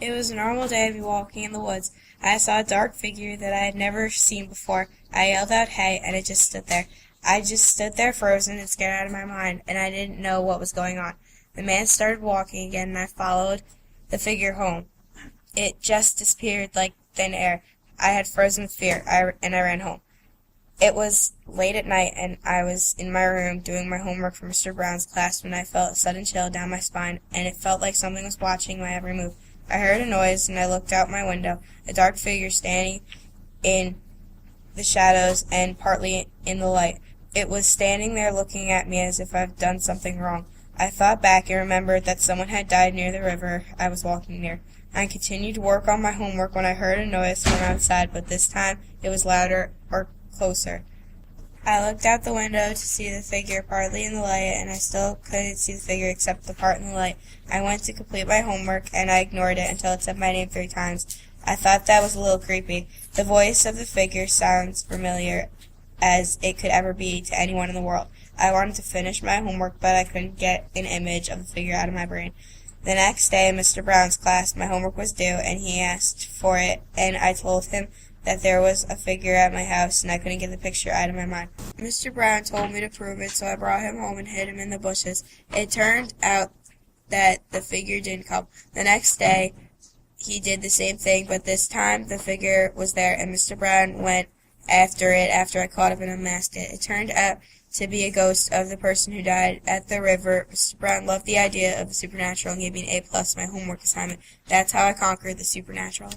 It was a normal day of me walking in the woods. I saw a dark figure that I had never seen before. I yelled out, "Hey," and it just stood there. I just stood there frozen and scared out of my mind, and I didn't know what was going on. The man started walking again, and I followed the figure home. It just disappeared like thin air. I had frozen with fear, and I ran home. It was late at night, and I was in my room doing my homework for Mr. Brown's class when I felt a sudden chill down my spine, and it felt like something was watching my every move. I heard a noise, and I looked out my window, a dark figure standing in the shadows and partly in the light. It was standing there looking at me as if I'd done something wrong. I thought back and remembered that someone had died near the river I was walking near. I continued to work on my homework when I heard a noise from outside, but this time it was louder or closer. I looked out the window to see the figure partly in the light, and I still couldn't see the figure except the part in the light. I went to complete my homework, and I ignored it until it said my name 3 times. I thought that was a little creepy. The voice of the figure sounds familiar as it could ever be to anyone in the world. I wanted to finish my homework, but I couldn't get an image of the figure out of my brain. The next day in Mr. Brown's class, my homework was due, and he asked for it, and I told him that there was a figure at my house, and I couldn't get the picture out of my mind. Mr. Brown told me to prove it, so I brought him home and hid him in the bushes. It turned out that the figure didn't come. The next day, he did the same thing, but this time the figure was there, and Mr. Brown went after it after I caught up and unmasked it. It turned out to be a ghost of the person who died at the river. Mr. Brown loved the idea of the supernatural and gave me an A+ my homework assignment. That's how I conquered the supernatural.